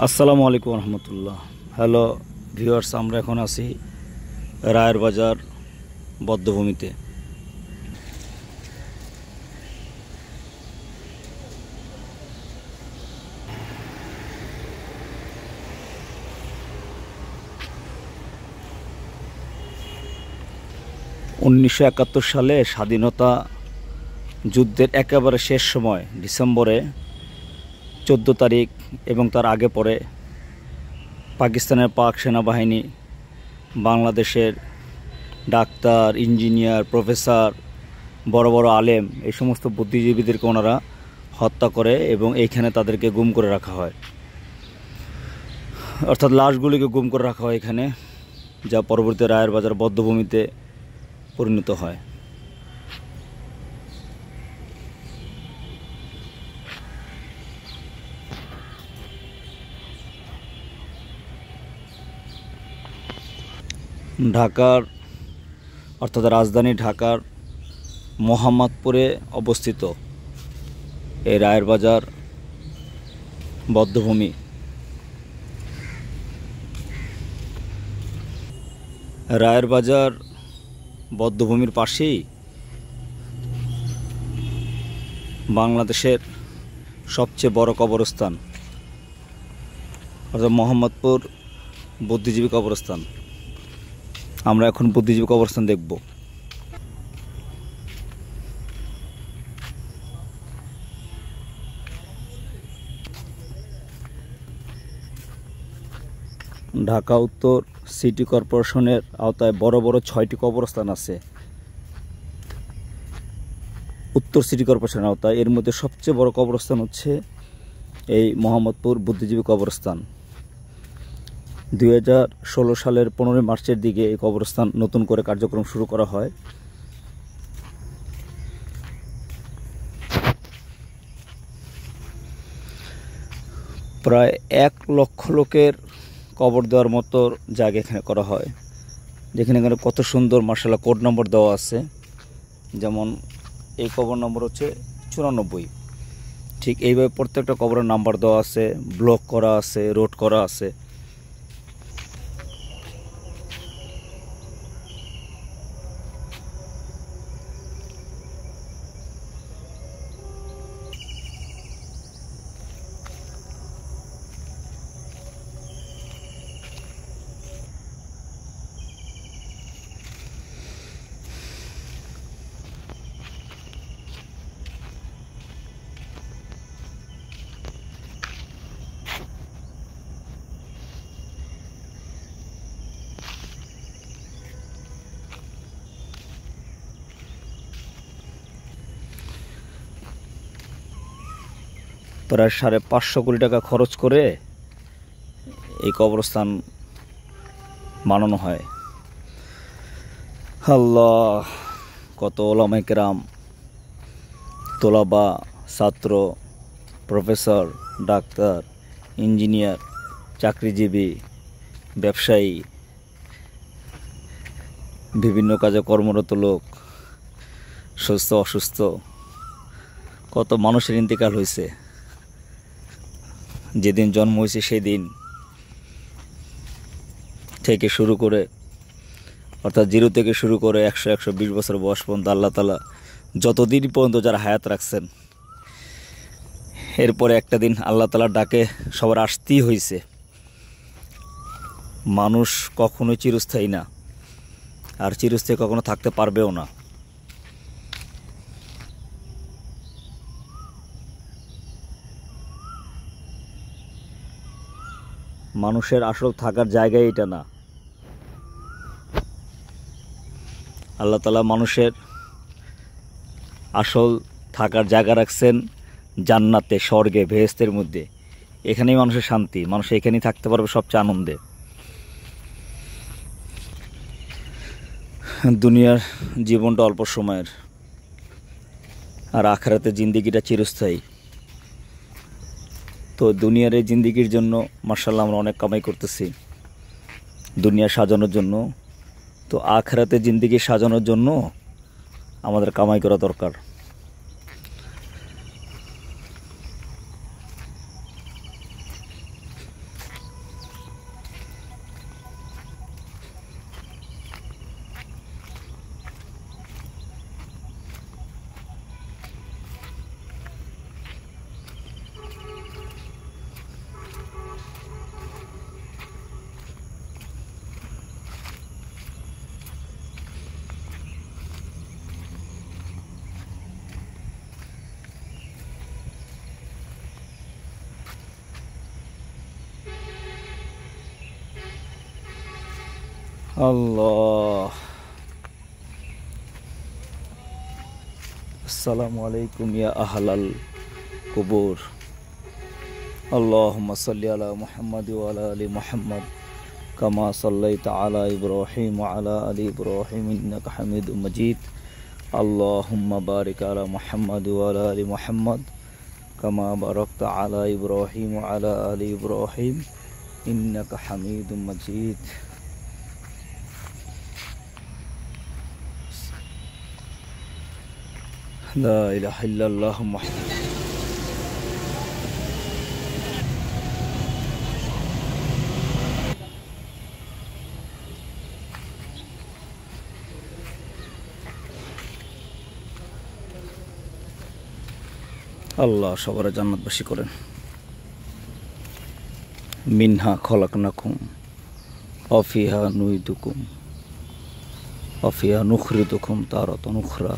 আসসালামু আলাইকুম রহমতুল্লাহ। Hello viewers, আমরা এখন আছি রায়ের বাজার বধ্যভূমিতে। 1971 সালে স্বাধীনতা যুদ্ধের একেবারে শেষ সময় ডিসেম্বরে 14 তারিখ এবং তার আগে পরে পাকিস্তানের পাক সেনাবাহিনী বাংলাদেশের ডাক্তার, ইঞ্জিনিয়ার, প্রফেসর, বড় বড় আলেম এই সমস্ত বুদ্ধিজীবীদেরকে ওনারা হত্যা করে এবং এইখানে তাদেরকে গুম করে রাখা হয়, অর্থাৎ লাশগুলিকে গুম করে রাখা হয় এখানে, যা পরবর্তী রায়ের বাজার বধ্যভূমিতে পরিণত হয়। ঢাকার অর্থাৎ রাজধানী ঢাকার মোহাম্মদপুরে অবস্থিত এই রায়ের বাজার বধ্যভূমি। রায়ের বাজার বধ্যভূমির পাশেই বাংলাদেশের সবচেয়ে বড় কবরস্থান, অর্থাৎ মোহাম্মদপুর বুদ্ধিজীবী কবরস্থান। আমরা এখন বুদ্ধিজীবী কবরস্থান দেখব। ঢাকা উত্তর সিটি কর্পোরেশনের আওতায় বড় বড় 6টি কবরস্থান আছে উত্তর সিটি কর্পোরেশনের আওতায়। এর মধ্যে সবচেয়ে বড় কবরস্থান হচ্ছে এই মোহাম্মদপুর বুদ্ধিজীবী কবরস্থান। 2016 সালের 15 মার্চের দিকে এই কবরস্থান নতুন করে কার্যক্রম শুরু করা হয়। প্রায় 1 লক্ষ লোকের কবর দেওয়ার মতো জায়গা এখানে করা হয়, যেখানে এখানে কত সুন্দর মাশাআল্লাহ কোড নম্বর দেওয়া আছে। যেমন এই কবর নম্বর হচ্ছে 94, ঠিক এইভাবে প্রত্যেকটা কবরের নাম্বার দেওয়া আছে, ব্লক করা আছে, রোড করা আছে। প্রায় 550 কোটি টাকা খরচ করে এই কবরস্থান বানানো হয়। আল্লাহ, কত ওলামায়ে কেরাম, তোলাবা, ছাত্র, প্রফেসর, ডাক্তার, ইঞ্জিনিয়ার, চাকরিজীবী, ব্যবসায়ী, বিভিন্ন কাজে কর্মরত লোক, সুস্থ অসুস্থ, কত মানুষের ইন্তেকাল হয়েছে। যেদিন জন্ম হয়েছে সেই দিন থেকে শুরু করে, অর্থাৎ 0 থেকে শুরু করে 100-120 বছর বয়স পর্যন্ত আল্লাহ তাআলা যতদিন পর্যন্ত যারা হায়াত রাখছেন, এরপরে একটা দিন আল্লাহ তাআলার ডাকে সবার আসতেই হয়েছে। মানুষ কখনোই চিরস্থায়ী না, আর চিরস্থায়ী কখনো থাকতে পারবেও না। মানুষের আসল থাকার জায়গায় এটা না। আল্লাহ তাআলা মানুষের আসল থাকার জায়গা রাখছেন জান্নাতে, স্বর্গে, বেহেশতের মধ্যে। এখানেই মানুষের শান্তি, মানুষ এখানেই থাকতে পারবে সবচেয়ে আনন্দে। দুনিয়ার জীবনটা অল্প সময়ের, আর আখিরাতের জিন্দেগিটা চিরস্থায়ী। তো দুনিয়ার এই জিন্দেগির জন্য মাশাআল্লাহ আমরা অনেক কামাই করতেছি দুনিয়া সাজানোর জন্য। তো আখিরাতের জিন্দেগি সাজানোর জন্য আমাদের কামাই করা দরকার। আল্লাহ। আসসালামু আলাইকুম ইয়া আহলাল কুবুর। আল্লাহুম্মা সাল্লি আলা মুহাম্মাদ ওয়া আলা আলি মুহাম্মাদ কামা সাল্লাইতা আলা ইব্রাহিম ওয়া আলা আলি ইব্রাহিম ইন্নাকা হামিদুম মাজিদ। আল্লাহুম্মা বারিক আলা মুহাম্মাদ ওয়া আলা আলি মুহাম্মাদ কামা বারাকতা আলা ইব্রাহিম ওয়া আলা আলি ইব্রাহিম ইন্নাকা হামিদুম মাজিদ। লা ইলাহা ইল্লাল্লাহ মুহাম্মাদ। আল্লাহ সবার জান্নাতবাসী করেন। মিনহা খলাকনাকুম ওয়া ফিহা নুইদুকুম ওয়া ফিহা নুখরিজুকুম তারাতান উখরা।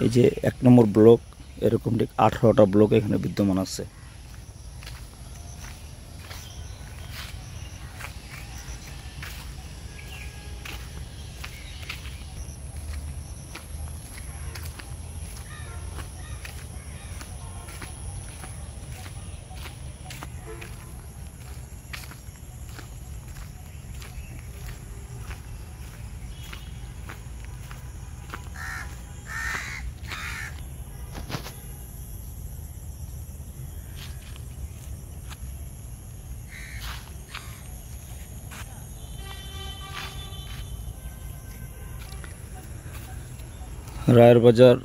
এই যে 1 নম্বর ব্লক, এরকম ঠিক 18টা ব্লক এখানে বিদ্যমান আছে। রায়ের বাজার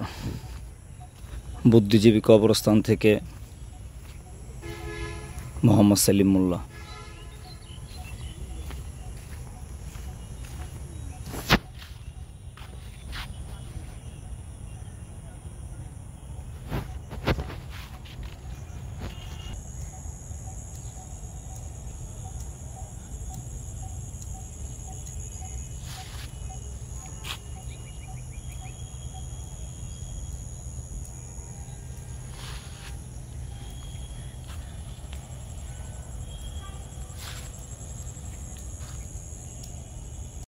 বুদ্ধিজীবী কবরস্থান থেকে মোহাম্মদ সেলিম মোল্লা।